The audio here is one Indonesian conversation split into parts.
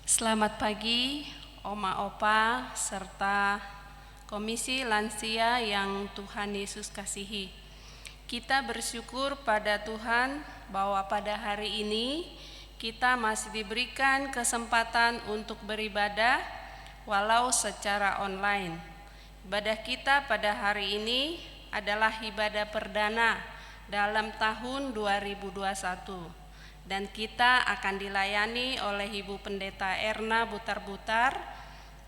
Selamat pagi, Oma Opa, serta Komisi Lansia yang Tuhan Yesus kasihi. Kita bersyukur pada Tuhan bahwa pada hari ini kita masih diberikan kesempatan untuk beribadah walau secara online. Ibadah kita pada hari ini adalah ibadah perdana dalam tahun 2021. Dan kita akan dilayani oleh Ibu Pendeta Erna Butar-Butar,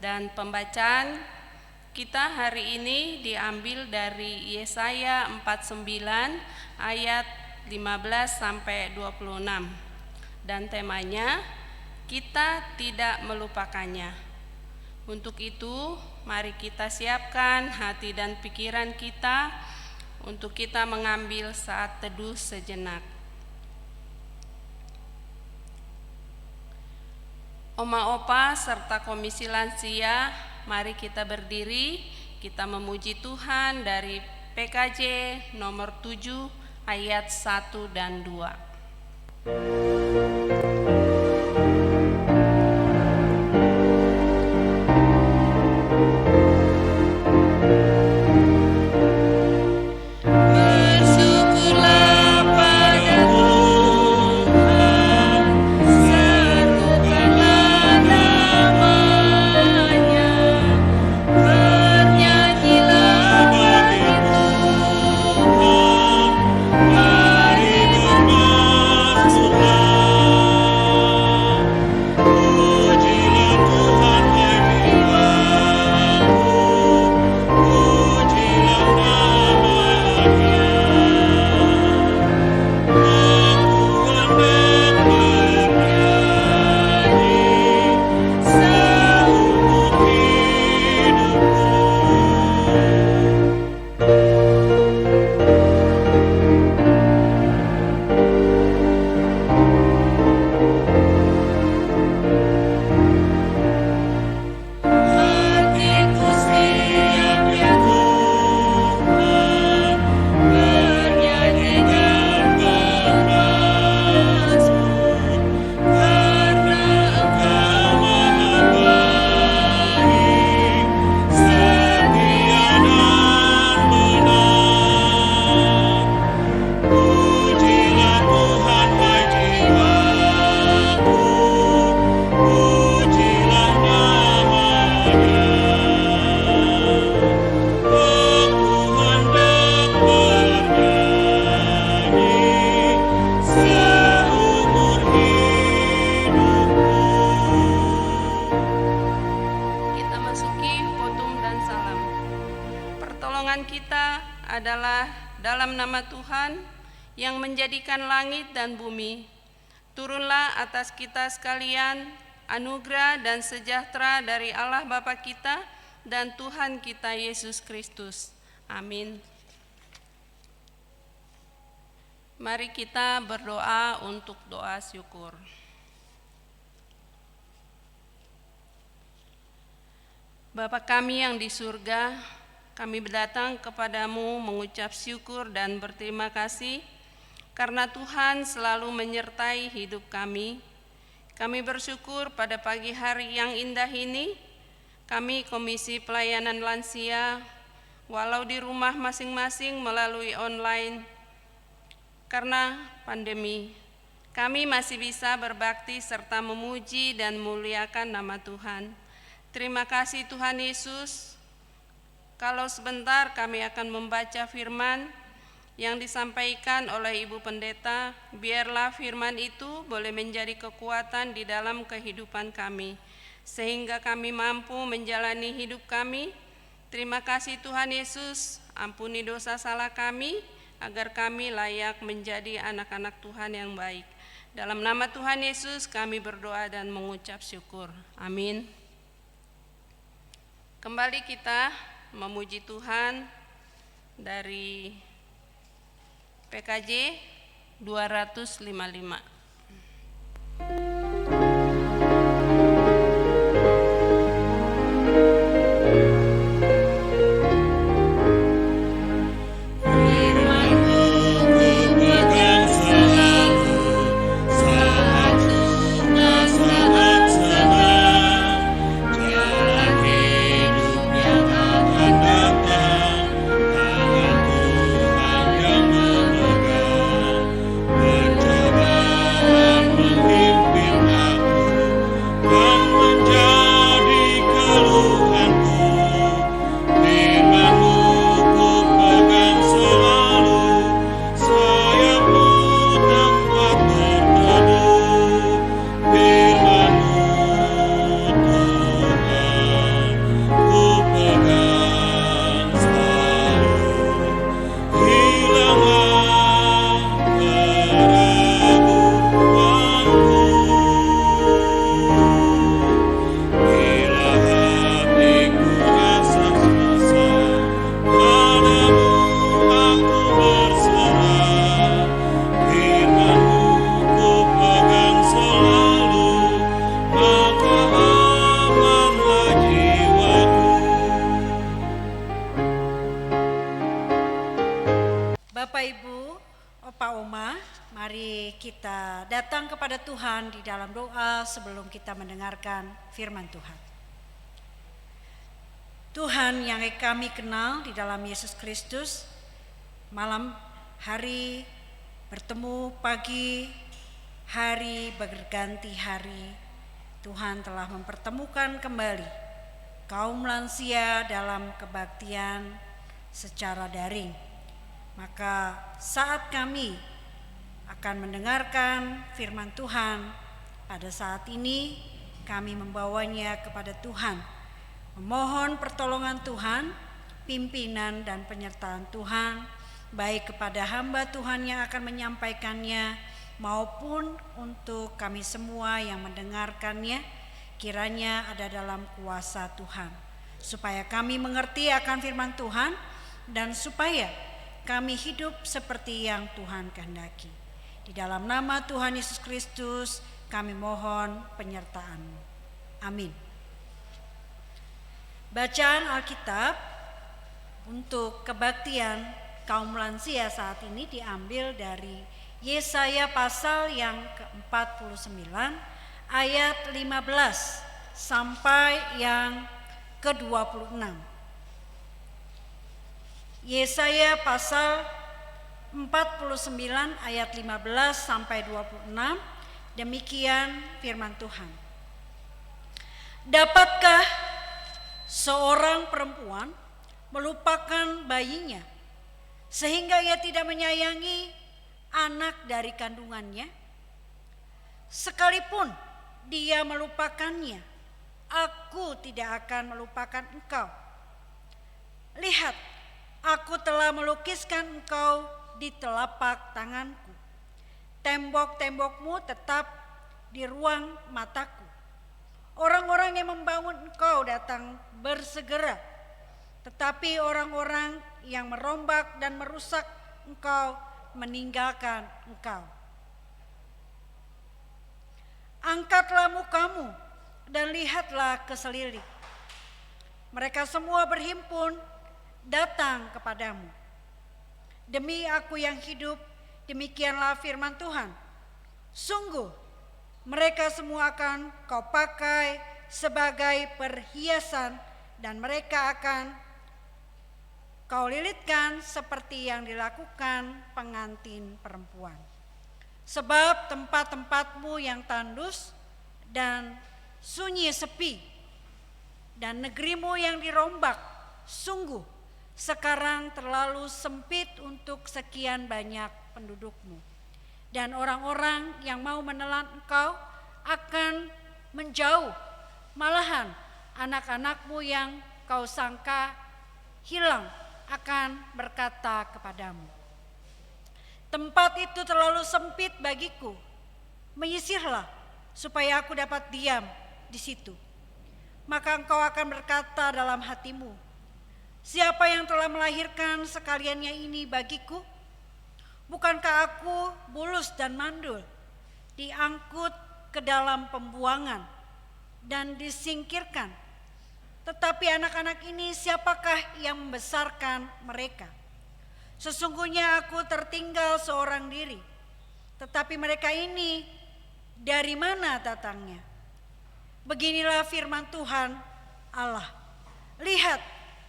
dan pembacaan kita hari ini diambil dari Yesaya 49 ayat 15 sampai 26, dan temanya kita tidak melupakannya. Untuk itu mari kita siapkan hati dan pikiran kita untuk kita mengambil saat teduh sejenak. Oma Opa serta Komisi Lansia, mari kita berdiri, kita memuji Tuhan dari PKJ nomor 7 ayat 1 dan 2. Adalah dalam nama Tuhan yang menjadikan langit dan bumi. Turunlah atas kita sekalian anugerah dan sejahtera dari Allah Bapa kita dan Tuhan kita Yesus Kristus. Amin. Mari kita berdoa untuk doa syukur. Bapa kami yang di surga, kami datang kepadamu mengucap syukur dan berterima kasih karena Tuhan selalu menyertai hidup kami. Kami bersyukur pada pagi hari yang indah ini, kami Komisi Pelayanan Lansia, walau di rumah masing-masing melalui online karena pandemi, kami masih bisa berbakti serta memuji dan memuliakan nama Tuhan. Terima kasih Tuhan Yesus. Kalau sebentar kami akan membaca firman yang disampaikan oleh Ibu Pendeta, biarlah firman itu boleh menjadi kekuatan di dalam kehidupan kami, sehingga kami mampu menjalani hidup kami. Terima kasih Tuhan Yesus, ampuni dosa salah kami, agar kami layak menjadi anak-anak Tuhan yang baik. Dalam nama Tuhan Yesus kami berdoa dan mengucap syukur. Amin. Kembali kita memuji Tuhan dari PKJ 255. Saat lupa saat senang Bapak Ibu, Opa Oma, mari kita datang kepada Tuhan di dalam doa sebelum kita mendengarkan firman Tuhan. Tuhan yang kami kenal di dalam Yesus Kristus, malam hari bertemu pagi, hari berganti hari, Tuhan telah mempertemukan kembali kaum lansia dalam kebaktian secara daring. Maka saat kami akan mendengarkan firman Tuhan, pada saat ini kami membawanya kepada Tuhan, memohon pertolongan Tuhan, pimpinan dan penyertaan Tuhan, baik kepada hamba Tuhan yang akan menyampaikannya maupun untuk kami semua yang mendengarkannya, kiranya ada dalam kuasa Tuhan, supaya kami mengerti akan firman Tuhan dan supaya kami hidup seperti yang Tuhan kehendaki. Di dalam nama Tuhan Yesus Kristus kami mohon penyertaan-Mu. Amin. Bacaan Alkitab untuk kebaktian kaum lansia saat ini diambil dari Yesaya pasal yang ke-49 ayat 15 sampai yang ke-26. Yesaya pasal 49 ayat 15 sampai 26, demikian firman Tuhan. Dapatkah seorang perempuan melupakan bayinya sehingga ia tidak menyayangi anak dari kandungannya? Sekalipun dia melupakannya, aku tidak akan melupakan engkau. Lihat, aku telah melukiskan engkau di telapak tanganku. Tembok-tembokmu tetap di ruang mataku. Orang-orang yang membangun engkau datang bersegera, tetapi orang-orang yang merombak dan merusak engkau meninggalkan engkau. Angkatlah mukamu dan lihatlah ke selilik. Mereka semua berhimpun datang kepadamu. Demi aku yang hidup, demikianlah firman Tuhan. Sungguh, mereka semua akan kau pakai sebagai perhiasan dan mereka akan kau lilitkan seperti yang dilakukan pengantin perempuan. Sebab tempat-tempatmu yang tandus dan sunyi sepi dan negerimu yang dirombak sungguh sekarang terlalu sempit untuk sekian banyak pendudukmu. Dan orang-orang yang mau menelan engkau akan menjauh. Malahan anak-anakmu yang kau sangka hilang akan berkata kepadamu, tempat itu terlalu sempit bagiku. Menyisirlah supaya aku dapat diam di situ. Maka engkau akan berkata dalam hatimu, siapa yang telah melahirkan sekaliannya ini bagiku? Bukankah aku bulus dan mandul, diangkut ke dalam pembuangan dan disingkirkan? Tetapi anak-anak ini siapakah yang membesarkan mereka? Sesungguhnya aku tertinggal seorang diri, tetapi mereka ini dari mana datangnya? Beginilah firman Tuhan Allah. Lihat,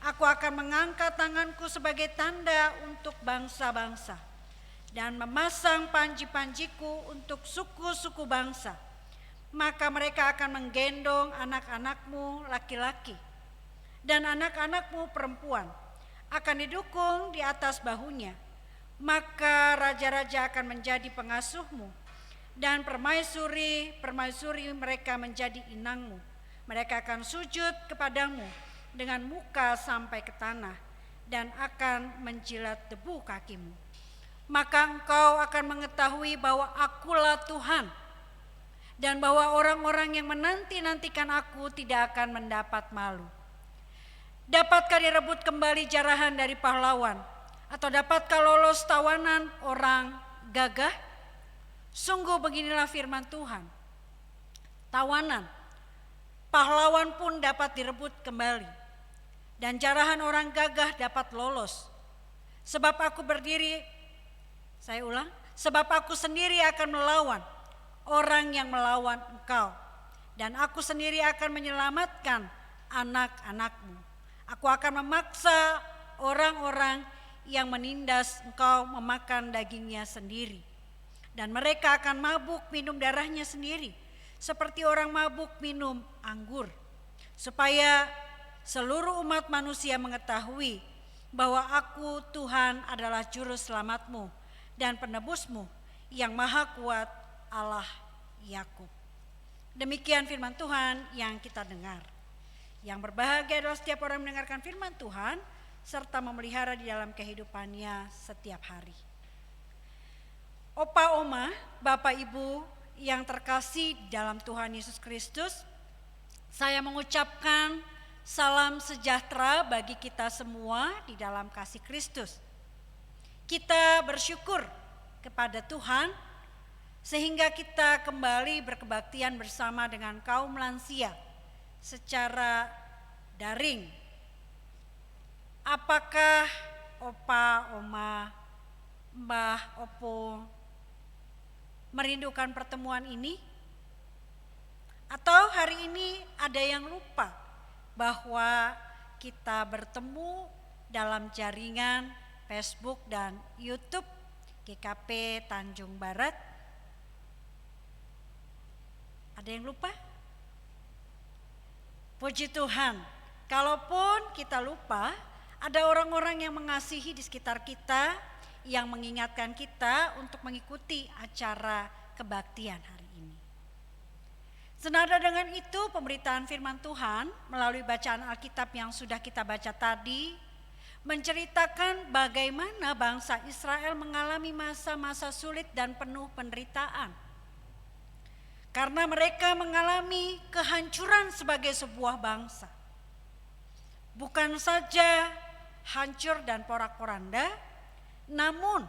aku akan mengangkat tanganku sebagai tanda untuk bangsa-bangsa dan memasang panji-panjiku untuk suku-suku bangsa. Maka mereka akan menggendong anak-anakmu laki-laki dan anak-anakmu perempuan akan didukung di atas bahunya. Maka raja-raja akan menjadi pengasuhmu dan permaisuri mereka menjadi inangmu. Mereka akan sujud kepadamu dengan muka sampai ke tanah dan akan menjilat debu kakimu. Maka engkau akan mengetahui bahwa akulah Tuhan dan bahwa orang-orang yang menanti-nantikan aku tidak akan mendapat malu. Dapatkah direbut kembali jarahan dari pahlawan? Atau dapatkah lolos tawanan orang gagah? Sungguh beginilah firman Tuhan. Tawanan, pahlawan pun dapat direbut kembali, dan jarahan orang gagah dapat lolos. Sebab aku berdiri Saya ulang, sebab aku sendiri akan melawan orang yang melawan engkau, dan aku sendiri akan menyelamatkan anak-anakmu. Aku akan memaksa orang-orang yang menindas engkau memakan dagingnya sendiri, dan mereka akan mabuk minum darahnya sendiri, seperti orang mabuk minum anggur, supaya seluruh umat manusia mengetahui bahwa aku Tuhan adalah juru selamatmu dan penebusmu yang maha kuat, Allah Yakub. Demikian firman Tuhan yang kita dengar. Yang berbahagia adalah setiap orang mendengarkan firman Tuhan serta memelihara di dalam kehidupannya setiap hari. Opa, oma, bapak, ibu yang terkasih dalam Tuhan Yesus Kristus, saya mengucapkan salam sejahtera bagi kita semua di dalam kasih Kristus. Kita bersyukur kepada Tuhan sehingga kita kembali berkebaktian bersama dengan kaum lansia secara daring. Apakah opa, oma, mbah, opo merindukan pertemuan ini? Atau hari ini ada yang lupa bahwa kita bertemu dalam jaringan Facebook dan YouTube GKP Tanjung Barat? Ada yang lupa? Puji Tuhan, kalaupun kita lupa, ada orang-orang yang mengasihi di sekitar kita yang mengingatkan kita untuk mengikuti acara kebaktian hari ini. Senada dengan itu, pemberitaan firman Tuhan melalui bacaan Alkitab yang sudah kita baca tadi menceritakan bagaimana bangsa Israel mengalami masa-masa sulit dan penuh penderitaan. Karena mereka mengalami kehancuran sebagai sebuah bangsa. Bukan saja hancur dan porak-poranda, namun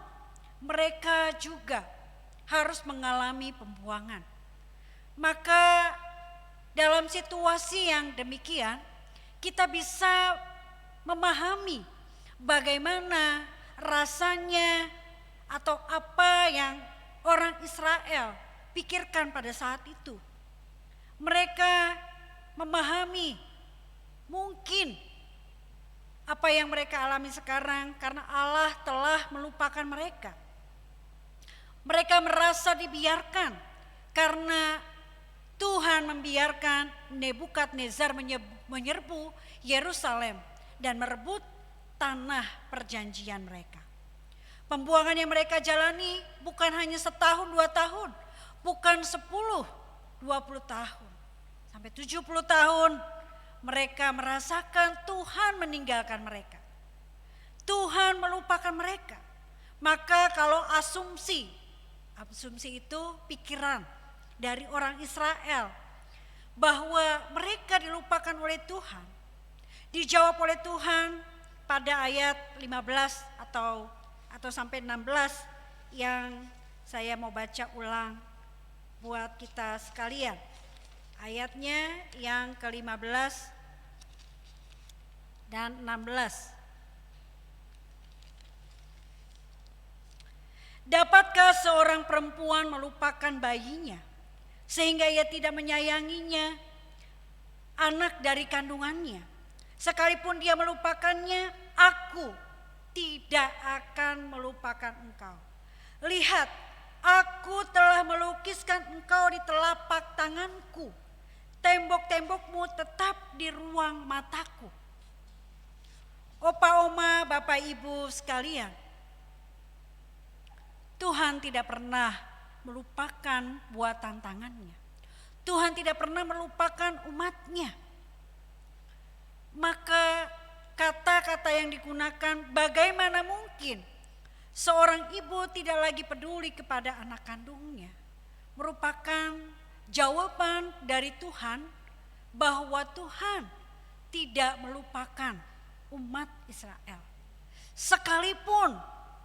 mereka juga harus mengalami pembuangan. Maka dalam situasi yang demikian, kita bisa memahami bagaimana rasanya atau apa yang orang Israel pikirkan pada saat itu. Mereka memahami mungkin apa yang mereka alami sekarang karena Allah telah melupakan mereka. Mereka merasa dibiarkan karena Tuhan membiarkan Nebukadnezar menyerbu Yerusalem dan merebut tanah perjanjian mereka. Pembuangan yang mereka jalani bukan hanya setahun 2 tahun, bukan 10, 20 tahun, sampai 70 tahun mereka merasakan Tuhan meninggalkan mereka. Tuhan melupakan mereka. Maka kalau asumsi itu pikiran dari orang Israel bahwa mereka dilupakan oleh Tuhan, dijawab oleh Tuhan pada ayat 15 atau sampai 16 yang saya mau baca ulang buat kita sekalian. Ayatnya yang ke-15 dan 16. Dapatkah seorang perempuan melupakan bayinya sehingga ia tidak menyayanginya, anak dari kandungannya? Sekalipun dia melupakannya, aku tidak akan melupakan engkau. Lihat, aku telah melukiskan engkau di telapak tanganku. Tembok-tembokmu tetap di ruang mataku. Opa, oma, bapak, ibu sekalian, Tuhan tidak pernah melupakan buatan tangannya. Tuhan tidak pernah melupakan umatnya. Maka kata-kata yang digunakan, bagaimana mungkin seorang ibu tidak lagi peduli kepada anak kandungnya, merupakan jawaban dari Tuhan bahwa Tuhan tidak melupakan umat Israel. Sekalipun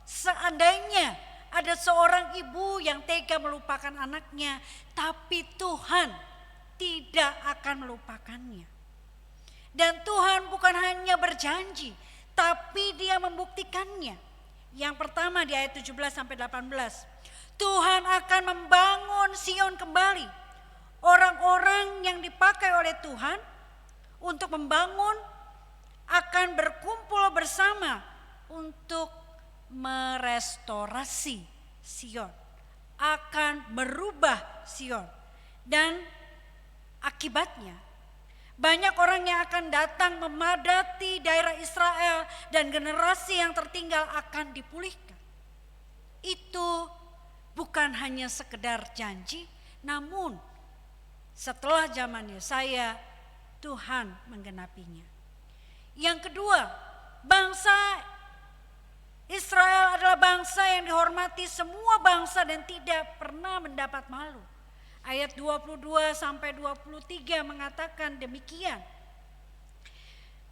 seandainya ada seorang ibu yang tega melupakan anaknya, tapi Tuhan tidak akan melupakannya. Dan Tuhan bukan hanya berjanji, tapi Dia membuktikannya. Yang pertama di ayat 17 sampai 18. Tuhan akan membangun Sion kembali. Orang-orang yang dipakai oleh Tuhan untuk membangun akan berkumpul bersama untuk merestorasi Sion, akan merubah Sion. Dan akibatnya banyak orang yang akan datang memadati daerah Israel dan generasi yang tertinggal akan dipulihkan. Itu bukan hanya sekedar janji, namun setelah zaman Yesaya Tuhan menggenapinya. Yang kedua, bangsa Israel adalah bangsa yang dihormati semua bangsa dan tidak pernah mendapat malu. Ayat 22 sampai 23 mengatakan demikian.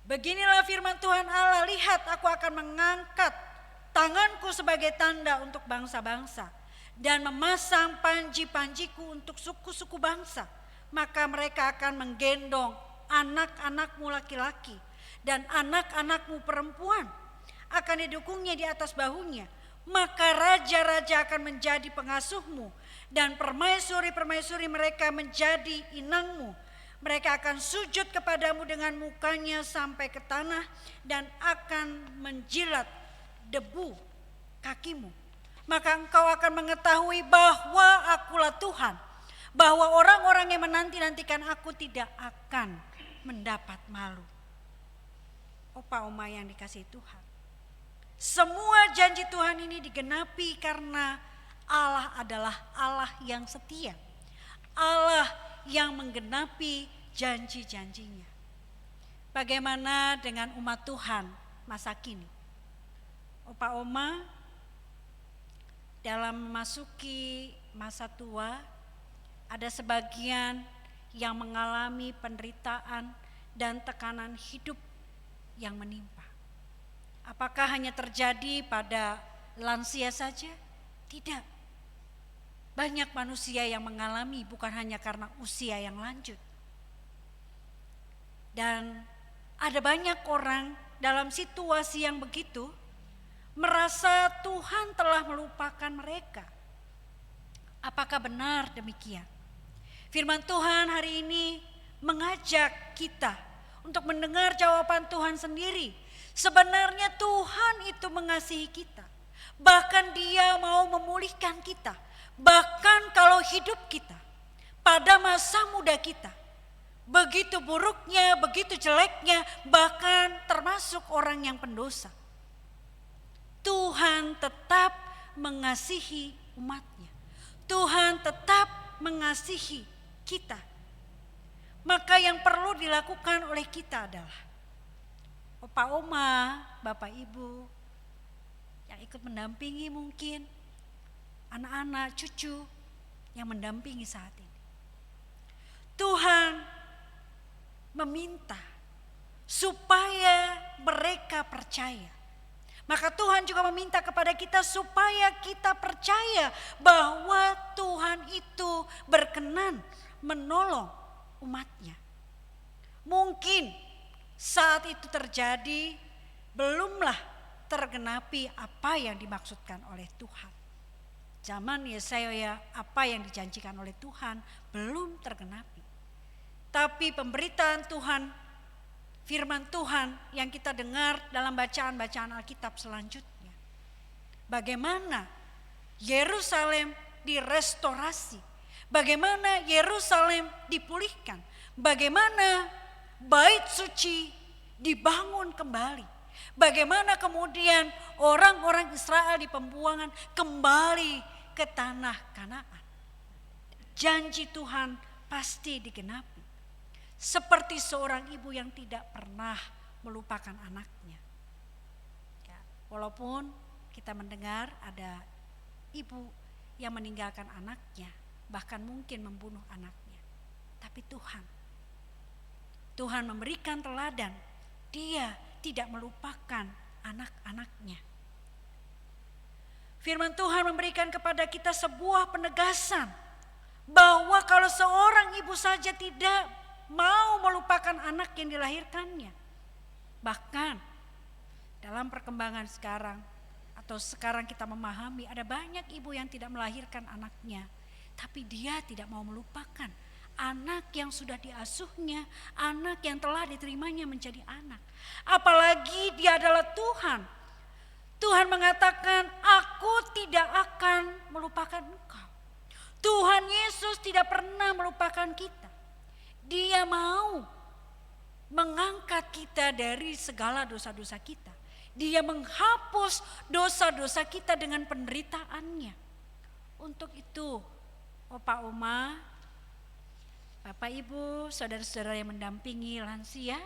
Beginilah firman Tuhan Allah, lihat aku akan mengangkat tanganku sebagai tanda untuk bangsa-bangsa dan memasang panji-panjiku untuk suku-suku bangsa. Maka mereka akan menggendong anak-anakmu laki-laki dan anak-anakmu perempuan, akan didukungnya di atas bahunya. Maka raja-raja akan menjadi pengasuhmu dan permaisuri-permaisuri mereka menjadi inangmu. Mereka akan sujud kepadamu dengan mukanya sampai ke tanah dan akan menjilat debu kakimu. Maka engkau akan mengetahui bahwa akulah Tuhan, bahwa orang-orang yang menanti-nantikan aku tidak akan mendapat malu. Opa oma yang dikasihi Tuhan, semua janji Tuhan ini digenapi karena Allah adalah Allah yang setia. Allah yang menggenapi janji-janjinya. Bagaimana dengan umat Tuhan masa kini? Opa oma, dalam memasuki masa tua, ada sebagian yang mengalami penderitaan dan tekanan hidup yang menimpa. Apakah hanya terjadi pada lansia saja? Tidak. Banyak manusia yang mengalami bukan hanya karena usia yang lanjut. Dan ada banyak orang dalam situasi yang begitu merasa Tuhan telah melupakan mereka. Apakah benar demikian? Firman Tuhan hari ini mengajak kita untuk mendengar jawaban Tuhan sendiri. Sebenarnya Tuhan itu mengasihi kita. Bahkan Dia mau memulihkan kita. Bahkan kalau hidup kita pada masa muda kita begitu buruknya, begitu jeleknya, bahkan termasuk orang yang pendosa, Tuhan tetap mengasihi umatnya. Tuhan tetap mengasihi kita. Maka yang perlu dilakukan oleh kita adalah, opa oma, bapak ibu yang ikut mendampingi, mungkin anak-anak, cucu yang mendampingi saat ini. Tuhan meminta supaya mereka percaya. Maka Tuhan juga meminta kepada kita supaya kita percaya bahwa Tuhan itu berkenan menolong umatnya. Mungkin saat itu terjadi belumlah tergenapi apa yang dimaksudkan oleh Tuhan. Zaman Yesaya apa yang dijanjikan oleh Tuhan belum tergenapi. Tapi pemberitaan Tuhan, firman Tuhan yang kita dengar dalam bacaan-bacaan Alkitab selanjutnya. Bagaimana Yerusalem direstorasi, bagaimana Yerusalem dipulihkan, bagaimana bait suci dibangun kembali, bagaimana kemudian orang-orang Israel di pembuangan kembali ke tanah Kanaan. Janji Tuhan pasti digenapi. Seperti seorang ibu yang tidak pernah melupakan anaknya. Ya, walaupun kita mendengar ada ibu yang meninggalkan anaknya, bahkan mungkin membunuh anaknya. Tapi Tuhan memberikan teladan. Dia tidak melupakan anak-anaknya. Firman Tuhan memberikan kepada kita sebuah penegasan bahwa kalau seorang ibu saja tidak mau melupakan anak yang dilahirkannya, bahkan dalam perkembangan sekarang Atau sekarang kita memahami ada banyak ibu yang tidak melahirkan anaknya, tapi dia tidak mau melupakan anak yang sudah diasuhnya, anak yang telah diterimanya menjadi anak. Apalagi dia adalah Tuhan. Tuhan mengatakan, aku tidak akan melupakan engkau. Tuhan Yesus tidak pernah melupakan kita. Dia mau mengangkat kita dari segala dosa-dosa kita. Dia menghapus dosa-dosa kita dengan penderitaannya. Untuk itu, Opa Oma, Bapak Ibu, saudara-saudara yang mendampingi lansia,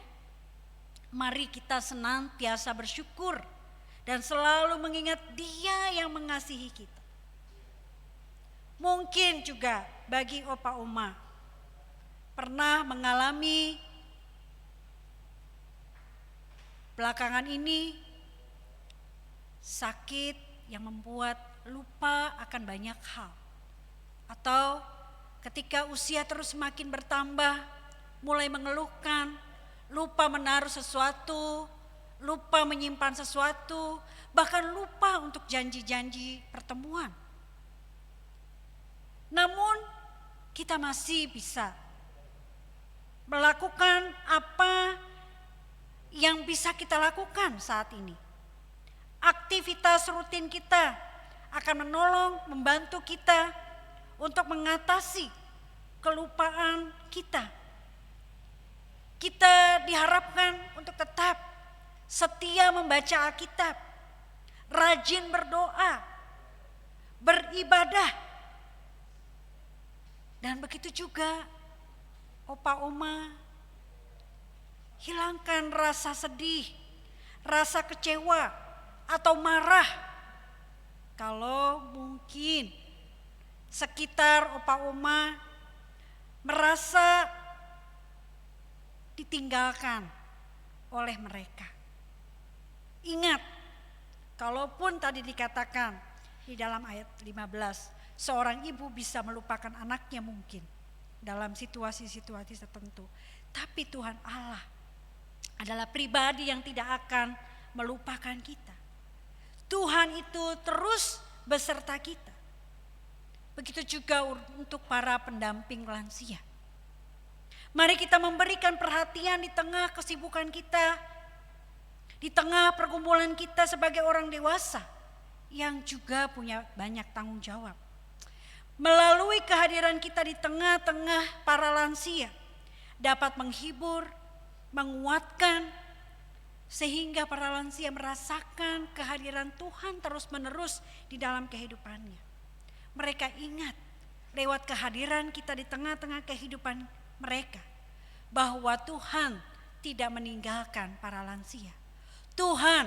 mari kita senantiasa bersyukur dan selalu mengingat Dia yang mengasihi kita. Mungkin juga bagi Opa Oma pernah mengalami belakangan ini sakit yang membuat lupa akan banyak hal. Atau ketika usia terus semakin bertambah, mulai mengeluhkan, lupa menaruh sesuatu, lupa menyimpan sesuatu, bahkan lupa untuk janji-janji pertemuan. Namun kita masih bisa melakukan apa yang bisa kita lakukan saat ini. Aktivitas rutin kita akan menolong, membantu kita untuk mengatasi kelupaan kita. Kita diharapkan untuk tetap setia membaca Alkitab, rajin berdoa, beribadah. Dan begitu juga Opa Oma, hilangkan rasa sedih, rasa kecewa, atau marah. Kalau mungkin sekitar Opa Oma merasa ditinggalkan oleh mereka. Ingat, kalaupun tadi dikatakan di dalam ayat 15, seorang ibu bisa melupakan anaknya mungkin dalam situasi-situasi tertentu. Tapi Tuhan Allah adalah pribadi yang tidak akan melupakan kita. Tuhan itu terus beserta kita. Begitu juga untuk para pendamping lansia. Mari kita memberikan perhatian di tengah kesibukan kita, di tengah pergumulan kita sebagai orang dewasa yang juga punya banyak tanggung jawab. Melalui kehadiran kita di tengah-tengah para lansia dapat menghibur, menguatkan, sehingga para lansia merasakan kehadiran Tuhan terus-menerus di dalam kehidupannya. Mereka ingat lewat kehadiran kita di tengah-tengah kehidupan mereka bahwa Tuhan tidak meninggalkan para lansia. Tuhan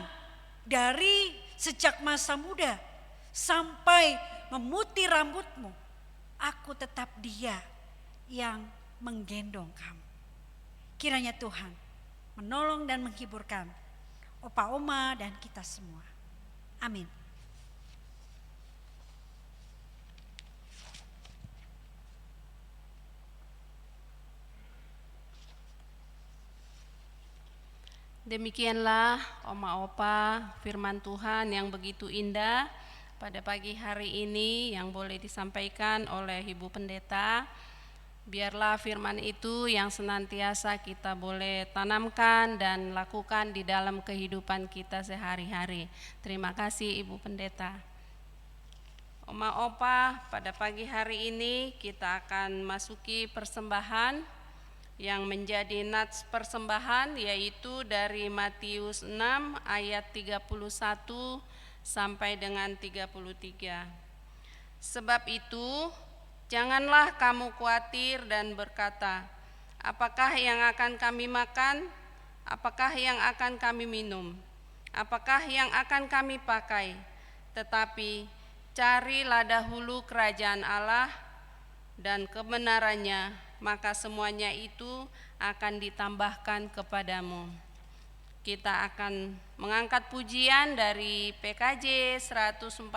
dari sejak masa muda sampai memutih rambutmu, aku tetap Dia yang menggendong kamu. Kiranya Tuhan menolong dan menghiburkan Opa Oma dan kita semua. Amin. Demikianlah Oma Opa firman Tuhan yang begitu indah pada pagi hari ini yang boleh disampaikan oleh Ibu Pendeta. Biarlah firman itu yang senantiasa kita boleh tanamkan dan lakukan di dalam kehidupan kita sehari-hari. Terima kasih Ibu Pendeta. Oma Opa, pada pagi hari ini kita akan masuki persembahan yang menjadi nats persembahan, yaitu dari Matius 6 ayat 31 sampai dengan 33. Sebab itu janganlah kamu khawatir dan berkata, apakah yang akan kami makan? Apakah yang akan kami minum? Apakah yang akan kami pakai? Tetapi carilah dahulu kerajaan Allah dan kebenarannya, maka semuanya itu akan ditambahkan kepadamu. Kita akan mengangkat pujian dari PKJ 146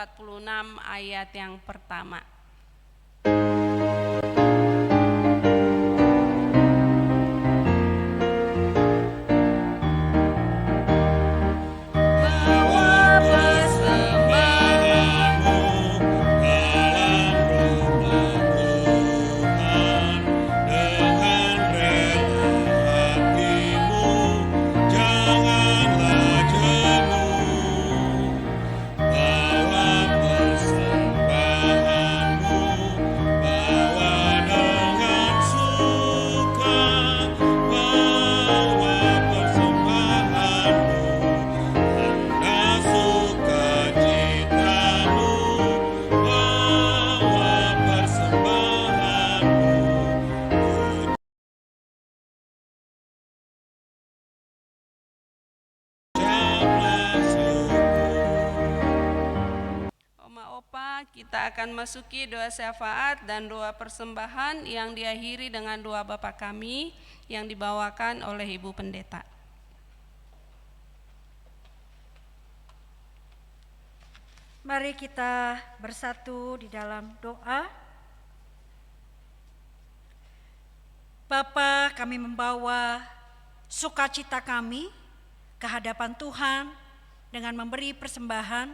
ayat yang pertama. Bawa bersama Kita akan masuki doa syafaat dan doa persembahan yang diakhiri dengan doa Bapa Kami yang dibawakan oleh Ibu Pendeta. Mari kita bersatu di dalam doa. Bapa, kami membawa sukacita kami ke hadapan Tuhan dengan memberi persembahan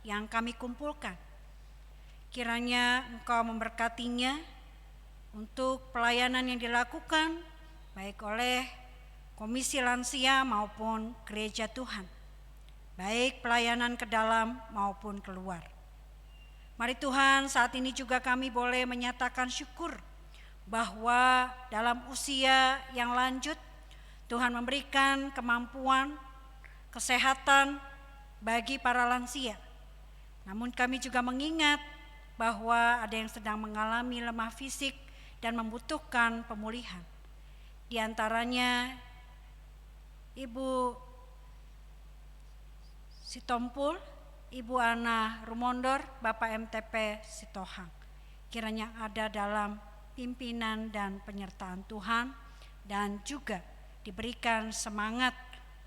yang kami kumpulkan. Kiranya Engkau memberkatinya untuk pelayanan yang dilakukan baik oleh Komisi Lansia maupun Gereja Tuhan, baik pelayanan ke dalam maupun keluar. Mari Tuhan, saat ini juga kami boleh menyatakan syukur bahwa dalam usia yang lanjut Tuhan memberikan kemampuan, kesehatan bagi para lansia. Namun kami juga mengingat bahwa ada yang sedang mengalami lemah fisik dan membutuhkan pemulihan. Di antaranya Ibu Sitompul, Ibu Ana Rumondor, Bapak MTP Sitohang. Kiranya ada dalam pimpinan dan penyertaan Tuhan dan juga diberikan semangat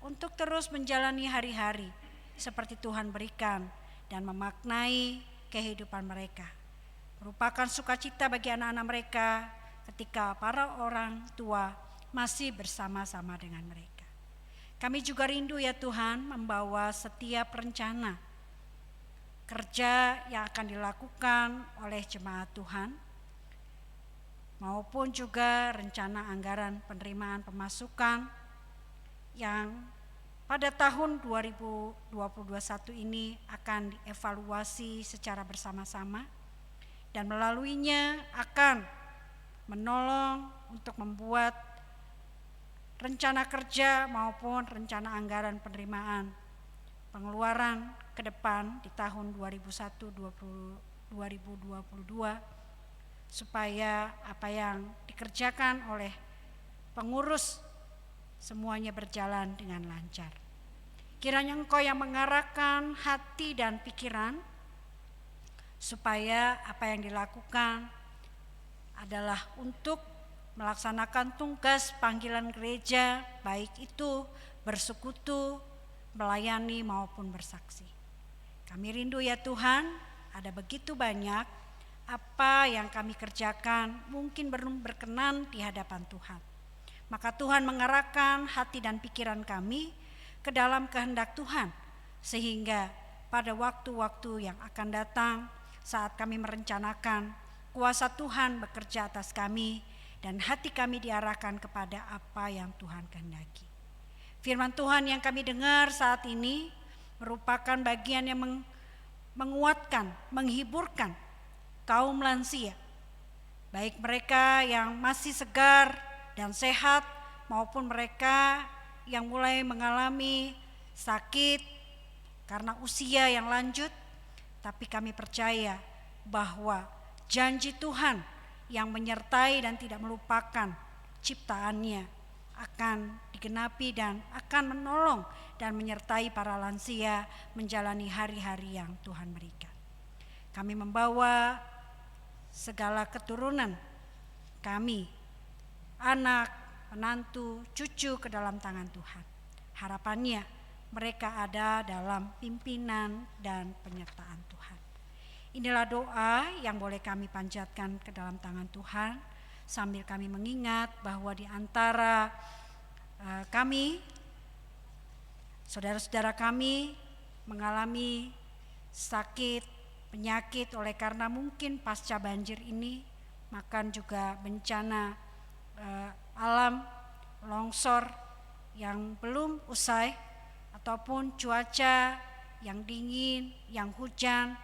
untuk terus menjalani hari-hari seperti Tuhan berikan dan memaknai kehidupan mereka. Merupakan sukacita bagi anak-anak mereka ketika para orang tua masih bersama-sama dengan mereka. Kami juga rindu ya Tuhan membawa setiap rencana kerja yang akan dilakukan oleh jemaat Tuhan, maupun juga rencana anggaran penerimaan pemasukan yang pada tahun 2021 ini akan dievaluasi secara bersama-sama dan melaluinya akan menolong untuk membuat rencana kerja maupun rencana anggaran penerimaan pengeluaran ke depan di tahun 2021-2022 supaya apa yang dikerjakan oleh pengurus semuanya berjalan dengan lancar. Kiranya Engkau yang mengarahkan hati dan pikiran supaya apa yang dilakukan adalah untuk melaksanakan tugas panggilan gereja, baik itu bersekutu, melayani maupun bersaksi. Kami rindu ya Tuhan, ada begitu banyak apa yang kami kerjakan mungkin belum berkenan di hadapan Tuhan. Maka Tuhan mengarahkan hati dan pikiran kami ke dalam kehendak Tuhan, sehingga pada waktu-waktu yang akan datang saat kami merencanakan, kuasa Tuhan bekerja atas kami dan hati kami diarahkan kepada apa yang Tuhan kehendaki. Firman Tuhan yang kami dengar saat ini merupakan bagian yang menguatkan, menghiburkan kaum lansia, baik mereka yang masih segar dan sehat maupun mereka yang mulai mengalami sakit karena usia yang lanjut. Tapi kami percaya bahwa janji Tuhan yang menyertai dan tidak melupakan ciptaannya akan digenapi dan akan menolong dan menyertai para lansia menjalani hari-hari yang Tuhan berikan. Kami membawa segala keturunan kami, anak, menantu, cucu ke dalam tangan Tuhan. Harapannya mereka ada dalam pimpinan dan penyertaan Tuhan. Inilah doa yang boleh kami panjatkan ke dalam tangan Tuhan sambil kami mengingat bahwa di antara kami, saudara-saudara kami mengalami sakit, penyakit oleh karena mungkin pasca banjir ini, makan juga bencana alam, longsor yang belum usai, ataupun cuaca yang dingin, yang hujan,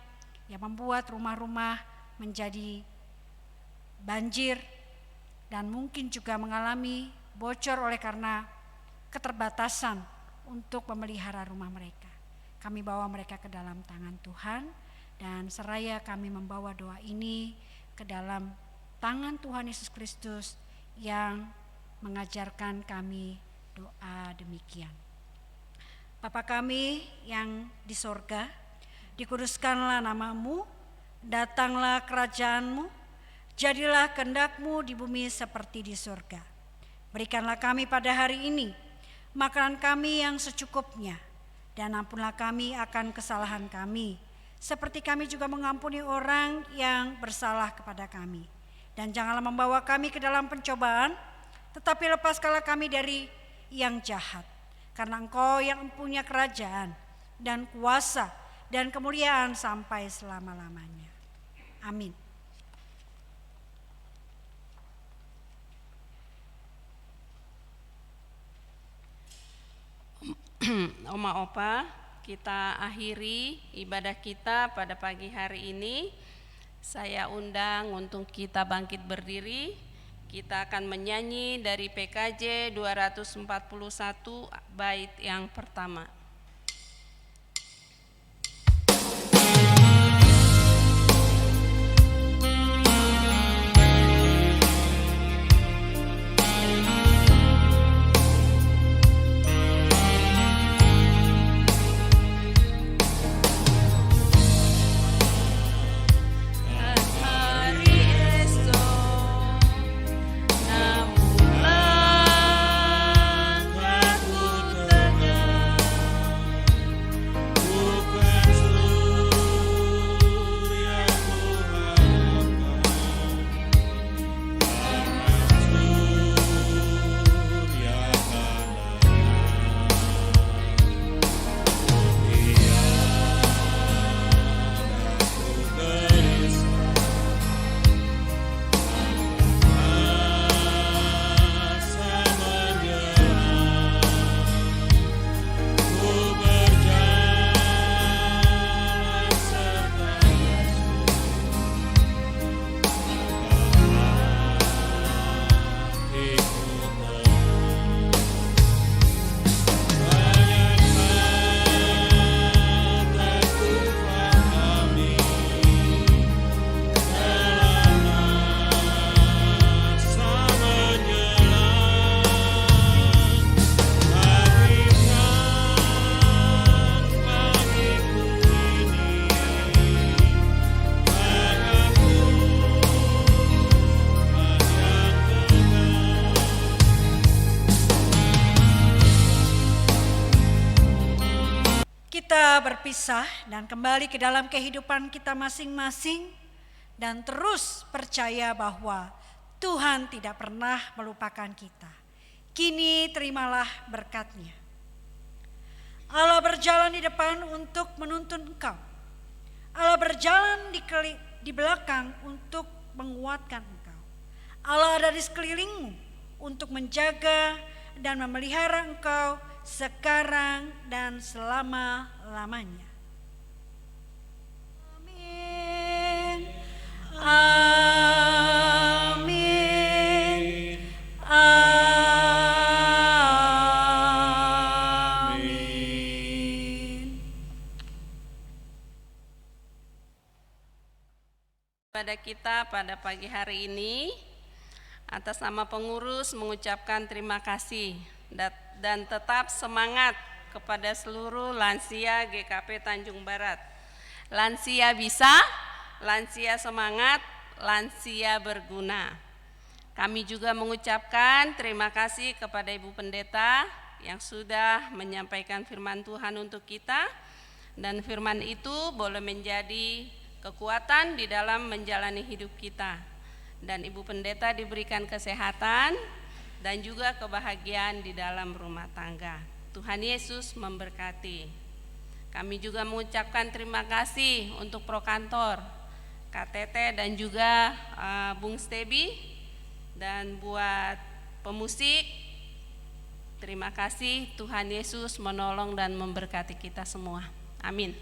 yang membuat rumah-rumah menjadi banjir dan mungkin juga mengalami bocor oleh karena keterbatasan untuk memelihara rumah mereka. Kami bawa mereka ke dalam tangan Tuhan dan seraya kami membawa doa ini ke dalam tangan Tuhan Yesus Kristus yang mengajarkan kami doa demikian. Bapa kami yang di sorga, dikuduskanlah namamu, Datanglah kerajaan-Mu, jadilah kehendak-Mu di bumi seperti di surga. Berikanlah kami pada hari ini makanan kami yang secukupnya, dan ampunlah kami akan kesalahan kami, seperti kami juga mengampuni orang yang bersalah kepada kami. Dan janganlah membawa kami ke dalam pencobaan, tetapi lepaskanlah kami dari yang jahat. Karena Engkau yang punya kerajaan dan kuasa dan kemuliaan sampai selama-lamanya. Amin. Oma Opa, kita akhiri ibadah kita pada pagi hari ini. Saya undang untuk kita bangkit berdiri. Kita akan menyanyi dari PKJ 241 bait yang pertama. Kita berpisah dan kembali ke dalam kehidupan kita masing-masing, dan terus percaya bahwa Tuhan tidak pernah melupakan kita. Kini terimalah berkat-Nya. Allah berjalan di depan untuk menuntun engkau. Allah berjalan di belakang untuk menguatkan engkau. Allah ada di sekelilingmu untuk menjaga dan memelihara engkau sekarang dan selama-lamanya. Amin. Amin. Amin. Pada kita pada pagi hari ini, atas nama pengurus mengucapkan terima kasih dan tetap semangat kepada seluruh lansia GKP Tanjung Barat. Lansia bisa, lansia semangat, lansia berguna. Kami juga mengucapkan terima kasih kepada Ibu Pendeta yang sudah menyampaikan firman Tuhan untuk kita, dan firman itu boleh menjadi kekuatan di dalam menjalani hidup kita. Dan Ibu Pendeta diberikan kesehatan dan juga kebahagiaan di dalam rumah tangga. Tuhan Yesus memberkati. Kami juga mengucapkan terima kasih untuk Prokantor, KTT dan juga Bung Stebi, dan buat pemusik, terima kasih. Tuhan Yesus menolong dan memberkati kita semua. Amin.